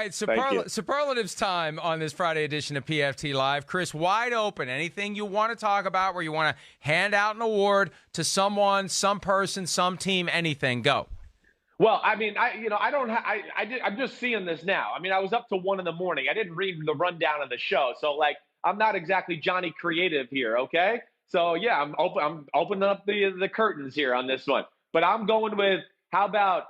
right, superlatives time on this Friday edition of PFT Live. Chris, wide open. Anything you want to talk about where you want to hand out an award to someone, some person, some team, anything, go. Well, I mean, I'm just seeing this now. I mean, I was up till 1 a.m. I didn't read the rundown of the show. So, like, I'm not exactly Johnny Creative here, okay? So, yeah, I'm opening up the curtains here on this one. But I'm going with, how about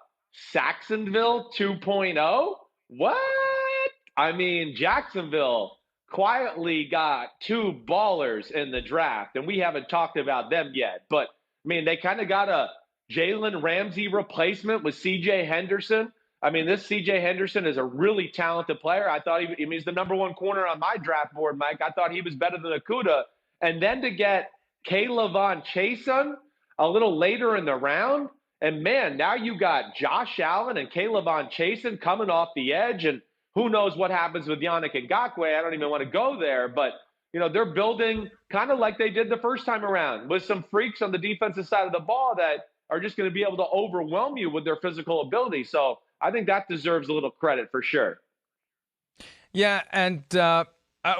Saxonville 2.0? What? I mean, Jacksonville quietly got 2 ballers in the draft, and we haven't talked about them yet. But, I mean, they kind of got a Jalen Ramsey replacement with C.J. Henderson. I mean, this C.J. Henderson is a really talented player. I thought he's the #1 corner on my draft board, Mike. I thought he was better than Okudah. And then to get Kayvon Chason a little later in the round, and man, now you got Josh Allen and Kayvon Chason coming off the edge, and who knows what happens with Yannick Ngakoue. I don't even want to go there, but you know, they're building kind of like they did the first time around with some freaks on the defensive side of the ball that are just going to be able to overwhelm you with their physical ability. So I think that deserves a little credit for sure. Yeah, and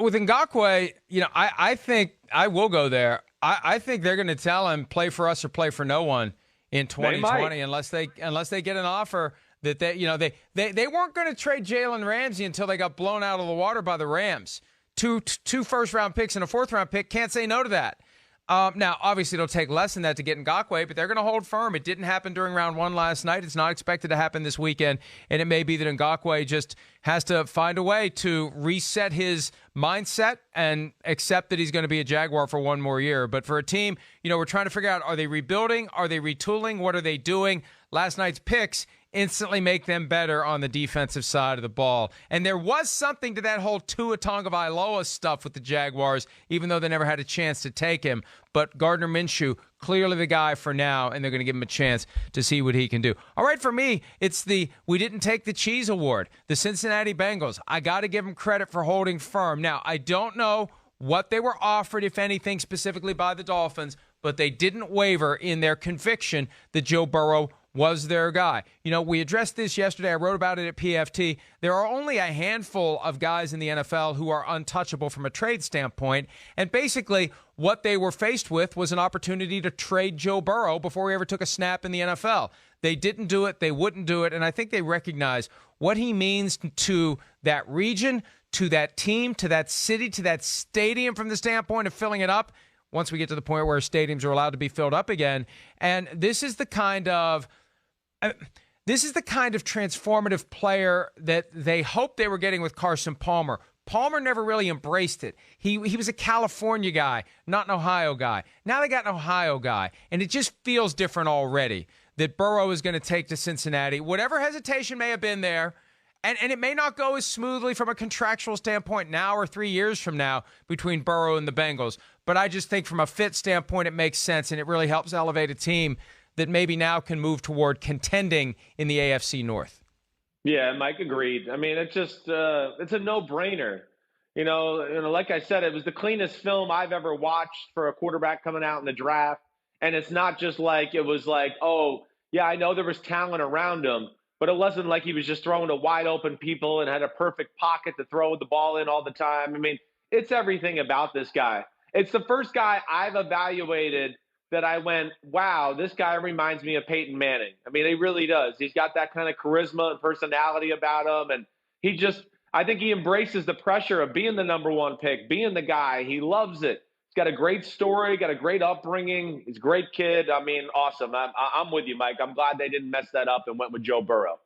with Ngakoue, you know, I think I will go there. I think they're going to tell him play for us or play for no one in 2020 unless they get an offer that they weren't going to trade Jalen Ramsey until they got blown out of the water by the Rams. Two first-round picks and a fourth-round pick. Can't say no to that. Now, obviously, it'll take less than that to get Ngakoue, but they're going to hold firm. It didn't happen during round 1 last night. It's not expected to happen this weekend, and it may be that Ngakoue just has to find a way to reset his mindset and accept that he's going to be a Jaguar for 1 more year. But for a team, you know, we're trying to figure out, are they rebuilding? Are they retooling? What are they doing? Last night's picks instantly make them better on the defensive side of the ball. And there was something to that whole Tua Tagovailoa stuff with the Jaguars, even though they never had a chance to take him. But Gardner Minshew, clearly the guy for now, and they're going to give him a chance to see what he can do. All right, for me, it's the we didn't take the cheese award. The Cincinnati Bengals, I got to give them credit for holding firm. Now, I don't know what they were offered, if anything, specifically by the Dolphins, but they didn't waver in their conviction that Joe Burrow was their guy. You know, we addressed this yesterday. I wrote about it at PFT. There are only a handful of guys in the NFL who are untouchable from a trade standpoint. And basically, what they were faced with was an opportunity to trade Joe Burrow before he ever took a snap in the NFL. They didn't do it. They wouldn't do it. And I think they recognize what he means to that region, to that team, to that city, to that stadium from the standpoint of filling it up once we get to the point where stadiums are allowed to be filled up again. And this is the kind of transformative player that they hoped they were getting with Carson Palmer. Palmer never really embraced it. He was a California guy, not an Ohio guy. Now they got an Ohio guy, and it just feels different already that Burrow is going to take to Cincinnati. Whatever hesitation may have been there, and it may not go as smoothly from a contractual standpoint now or 3 years from now between Burrow and the Bengals, but I just think from a fit standpoint it makes sense, and it really helps elevate a team that maybe now can move toward contending in the AFC North. Yeah, Mike, agreed. I mean, it's just it's a no-brainer. You know, like I said, it was the cleanest film I've ever watched for a quarterback coming out in the draft. And it's not just like it was like, oh, yeah, I know there was talent around him, but it wasn't like he was just throwing to wide open people and had a perfect pocket to throw the ball in all the time. I mean, it's everything about this guy. It's the first guy I've evaluated that I went, wow, this guy reminds me of Peyton Manning. I mean, he really does. He's got that kind of charisma and personality about him. And I think he embraces the pressure of being the #1 pick, being the guy. He loves it. He's got a great story, got a great upbringing. He's a great kid. I mean, awesome. I'm with you, Mike. I'm glad they didn't mess that up and went with Joe Burrow.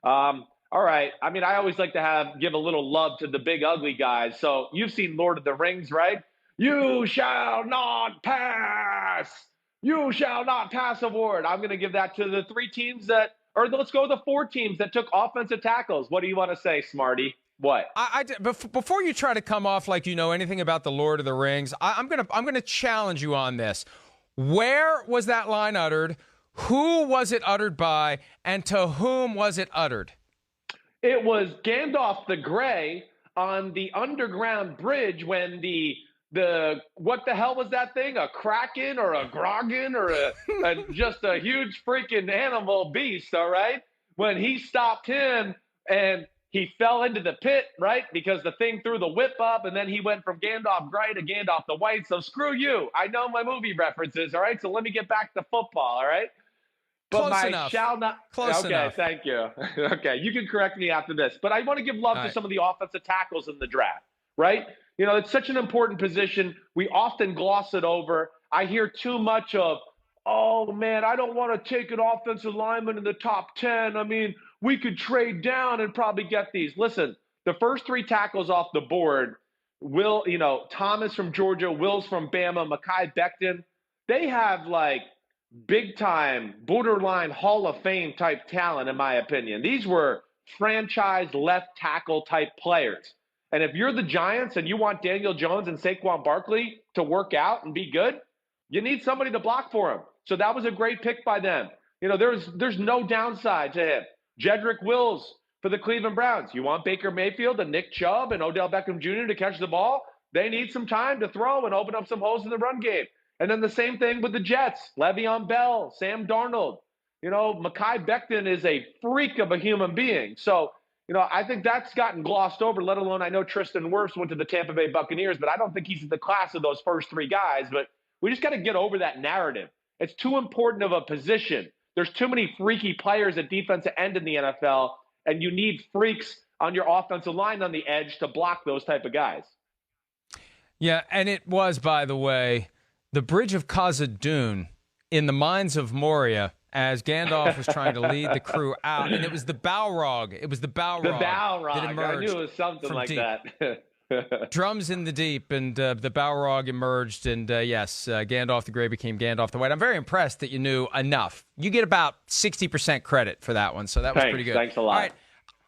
All right. I mean, I always like to give a little love to the big ugly guys. So you've seen Lord of the Rings, right? You shall not pass. You shall not pass award. I'm going to give that to the 3 teams let's go the 4 teams that took offensive tackles. What do you want to say, Smarty? What? Before you try to come off like you know anything about the Lord of the Rings, I'm gonna challenge you on this. Where was that line uttered? Who was it uttered by? And to whom was it uttered? It was Gandalf the Grey on the underground bridge when what the hell was that thing? A kraken or a grogan or just a huge freaking animal beast, all right? When he stopped him and he fell into the pit, right? Because the thing threw the whip up, and then he went from Gandalf Gray to Gandalf the White. So screw you. I know my movie references, all right? So let me get back to football, all right? But Close my enough. shall not. Close okay, enough. Thank you. Okay, you can correct me after this. But I want to give love to some of the offensive tackles in the draft, right? You know, it's such an important position. We often gloss it over. I hear too much of, oh, man, I don't want to take an offensive lineman in the top 10. I mean, we could trade down and probably get these. Listen, the first 3 tackles off the board, Thomas from Georgia, Wills from Bama, Mekhi Becton, they have like big time, borderline Hall of Fame type talent, in my opinion. These were franchise left tackle type players. And if you're the Giants and you want Daniel Jones and Saquon Barkley to work out and be good, you need somebody to block for him. So that was a great pick by them. You know, there's no downside to him. Jedrick Wills for the Cleveland Browns. You want Baker Mayfield and Nick Chubb and Odell Beckham Jr. to catch the ball? They need some time to throw and open up some holes in the run game. And then the same thing with the Jets. Le'Veon Bell, Sam Darnold. You know, Mekhi Becton is a freak of a human being. So, you know, I think that's gotten glossed over, let alone I know Tristan Wirfs went to the Tampa Bay Buccaneers, but I don't think he's in the class of those first 3 guys. But we just got to get over that narrative. It's too important of a position. There's too many freaky players at defensive end in the NFL, and you need freaks on your offensive line on the edge to block those type of guys. Yeah, and it was, by the way, the Bridge of Khazad-dûm in the Mines of Moria as Gandalf was trying to lead the crew out. And it was the Balrog. It was the Balrog. The Balrog. That emerged. I knew it was something like deep. that. Drums in the deep, and the Balrog emerged. And yes, Gandalf the Grey became Gandalf the White. I'm very impressed that you knew enough. You get about 60% credit for that one, so that was pretty good. Thanks a lot.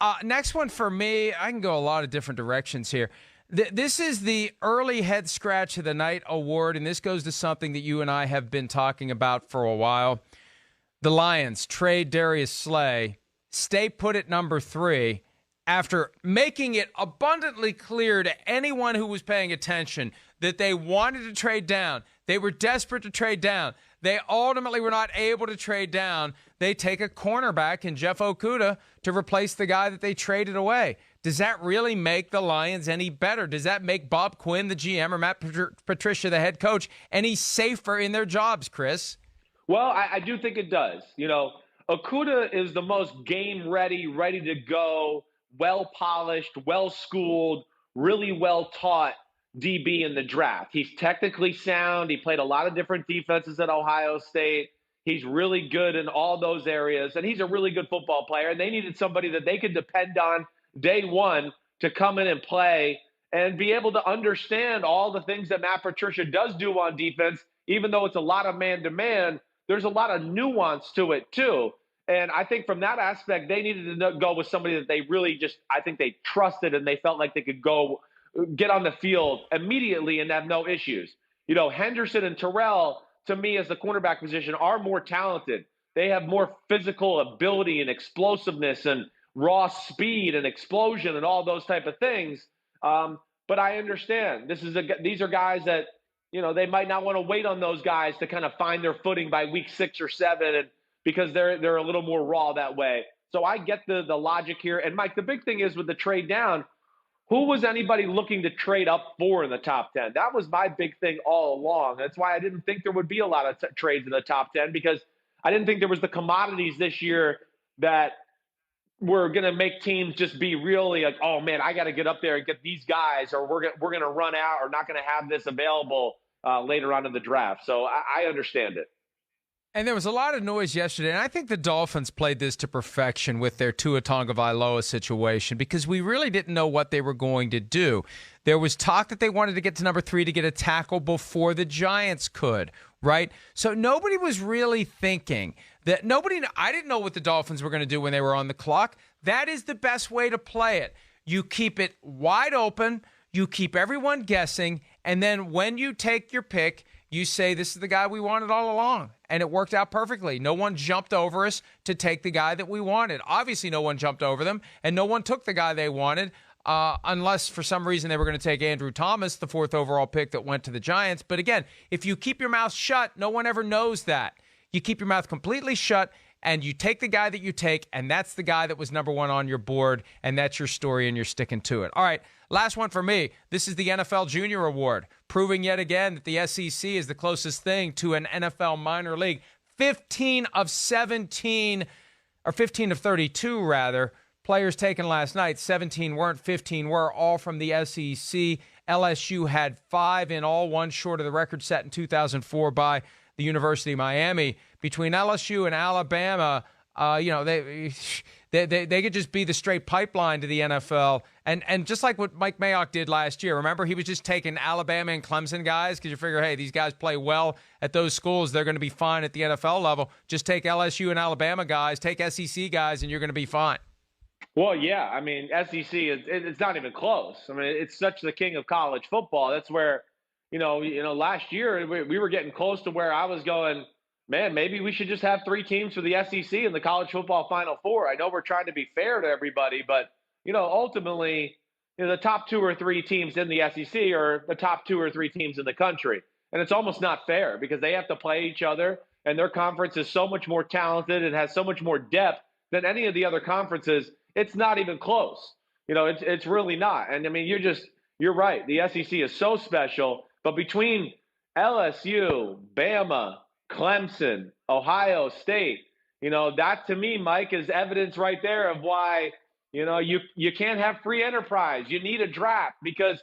All right, next one for me. I can go a lot of different directions here. This is the Early Head Scratch of the Night Award, and this goes to something that you and I have been talking about for a while. The Lions trade Darius Slay, stay put at number 3, after making it abundantly clear to anyone who was paying attention that they wanted to trade down. They were desperate to trade down. They ultimately were not able to trade down. They take a cornerback in Jeff Okudah to replace the guy that they traded away. Does that really make the Lions any better? Does that make Bob Quinn, the GM, or Matt Patricia, the head coach, any safer in their jobs, Chris? Well, I do think it does. You know, Okudah is the most game-ready, ready to go, well-polished, well-schooled, really well-taught DB in the draft. He's technically sound. He played a lot of different defenses at Ohio State. He's really good in all those areas, and he's a really good football player. And they needed somebody that they could depend on day one to come in and play and be able to understand all the things that Matt Patricia does do on defense. Even though it's a lot of man-to-man, there's a lot of nuance to it too. And I think from that aspect, they needed to go with somebody that they really just, I think they trusted and they felt like they could go get on the field immediately and have no issues. You know, Henderson and Terrell, to me, as the cornerback position, are more talented. They have more physical ability and explosiveness and raw speed and explosion and all those type of things. But I understand these are guys that, you know, they might not want to wait on those guys to kind of find their footing by week 6 or 7, and because they're a little more raw that way. So I get the logic here. And Mike, the big thing is with the trade down, who was anybody looking to trade up for in the top 10? That was my big thing all along. That's why I didn't think there would be a lot of trades in the top 10, because I didn't think there was the commodities this year that were going to make teams just be really like, oh man, I got to get up there and get these guys, or we're going to run out, or not going to have this available later on in the draft. So I understand it. And there was a lot of noise yesterday, and I think the Dolphins played this to perfection with their Tua Tagovailoa situation, because we really didn't know what they were going to do. There was talk that they wanted to get to number 3 to get a tackle before the Giants could, right? So nobody was really thinking that I didn't know what the Dolphins were going to do when they were on the clock. That is the best way to play it. You keep it wide open, you keep everyone guessing, and then when you take your pick, you say, this is the guy we wanted all along. And it worked out perfectly. No one jumped over us to take the guy that we wanted. Obviously, no one jumped over them, and no one took the guy they wanted, unless for some reason they were going to take Andrew Thomas, the 4th overall pick that went to the Giants. But again, if you keep your mouth shut, no one ever knows that. You keep your mouth completely shut, and you take the guy that you take, and that's the guy that was number one on your board, and that's your story, and you're sticking to it. All right, last one for me. This is the NFL Junior Award, proving yet again that the SEC is the closest thing to an NFL minor league. 15 of 17, or 15 of 32, rather, players taken last night. 17 weren't, 15 were, all from the SEC. LSU had 5 in all, one short of the record set in 2004 by the University of Miami. Between LSU and Alabama, they could just be the straight pipeline to the NFL. And just like what Mike Mayock did last year, remember, he was just taking Alabama and Clemson guys because you figure, hey, these guys play well at those schools. They're going to be fine at the NFL level. Just take LSU and Alabama guys, take SEC guys, and you're going to be fine. Well, yeah. I mean, SEC, it's not even close. I mean, it's such the king of college football. That's where, last year we were getting close to where I was going, man, maybe we should just have 3 teams for the SEC in the college football Final Four. I know we're trying to be fair to everybody, but, ultimately, the top 2 or 3 teams in the SEC are the top 2 or 3 teams in the country. And it's almost not fair because they have to play each other, and their conference is so much more talented and has so much more depth than any of the other conferences. It's not even close. It's really not. And, I mean, you're right. The SEC is so special. But between LSU, Bama, Clemson, Ohio State, that to me, Mike, is evidence right there of why, you can't have free enterprise. You need a draft because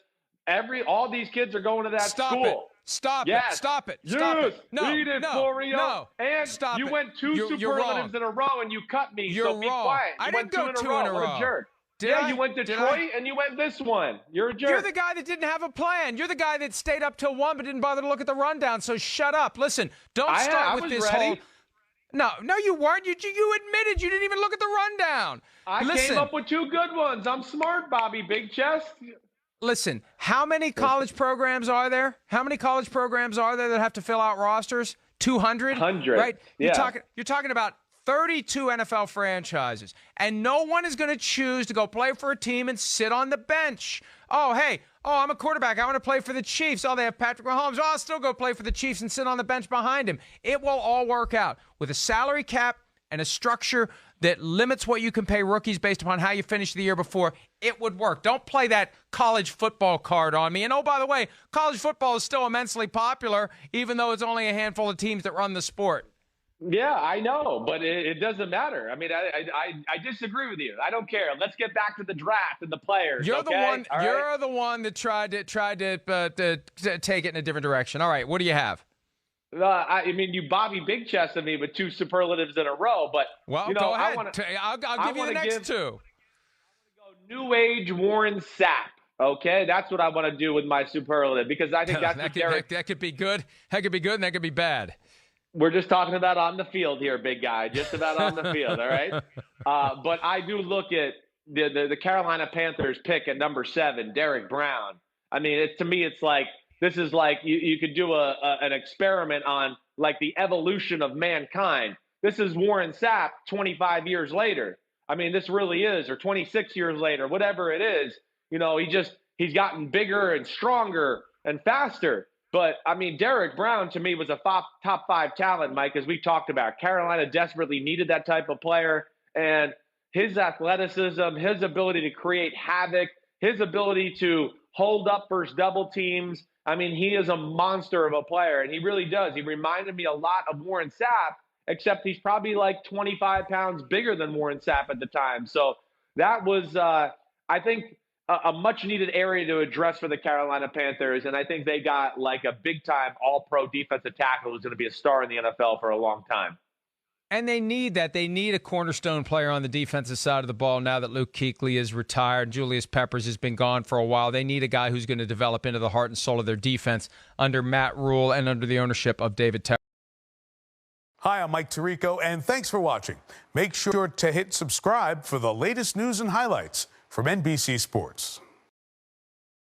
all these kids are going to that school. Stop yes. it. Stop it. Yes. Stop it. No, Read it, no, Florio. no. And Stop you it. went 2 superlatives in a row and you cut me. You're so be wrong. quiet. I didn't go 2 in a row. What a jerk. You went Detroit and you went this one. You're a jerk. You're the guy that didn't have a plan. You're the guy that stayed up till 1 but didn't bother to look at the rundown. So shut up. Listen, don't start with this whole. No, you weren't. You admitted you didn't even look at the rundown. I came up with 2 good ones. I'm smart, Bobby Big Chest. Listen, how many college programs are there? How many college programs are there that have to fill out rosters? 200? 100. Right? Yeah. You're talking about 32 NFL franchises, and no one is going to choose to go play for a team and sit on the bench. I'm a quarterback. I want to play for the Chiefs. Oh, they have Patrick Mahomes. Oh, I'll still go play for the Chiefs and sit on the bench behind him. It will all work out with a salary cap and a structure that limits what you can pay rookies based upon how you finished the year before. It would work. Don't play that college football card on me. And, oh, by the way, college football is still immensely popular, even though it's only a handful of teams that run the sport. Yeah, I know, but it doesn't matter. I mean, I disagree with you. I don't care. Let's get back to the draft and the players. You're okay? the one that tried to take it in a different direction. All right, what do you have? You Bobby Big Chested me with 2 superlatives in a row, but go ahead. I'll give you the next 2. I want to go New Age Warren Sapp. Okay, that's what I want to do with my superlative because I think that's that could be good. That could be good, and that could be bad. We're just talking about on the field here, big guy. Just about on the field, all right? But I do look at the Carolina Panthers pick at number 7, Derrick Brown. I mean, to me, it's like this is like you could do an experiment on like the evolution of mankind. This is Warren Sapp 25 years later. I mean, this really is, or 26 years later, whatever it is. He's gotten bigger and stronger and faster. But, I mean, Derrick Brown, to me, was a top 5 talent, Mike, as we talked about. Carolina desperately needed that type of player. And his athleticism, his ability to create havoc, his ability to hold up first double teams. I mean, he is a monster of a player, and he really does. He reminded me a lot of Warren Sapp, except he's probably like 25 pounds bigger than Warren Sapp at the time. So that was, I think, a much-needed area to address for the Carolina Panthers, and I think they got like a big-time all-pro defensive tackle who's going to be a star in the NFL for a long time. And they need that. They need a cornerstone player on the defensive side of the ball now that Luke Kuechly is retired. Julius Peppers has been gone for a while. They need a guy who's going to develop into the heart and soul of their defense under Matt Rule and under the ownership of David Tepper. Hi, I'm Mike Tirico, and thanks for watching. Make sure to hit subscribe for the latest news and highlights from NBC Sports.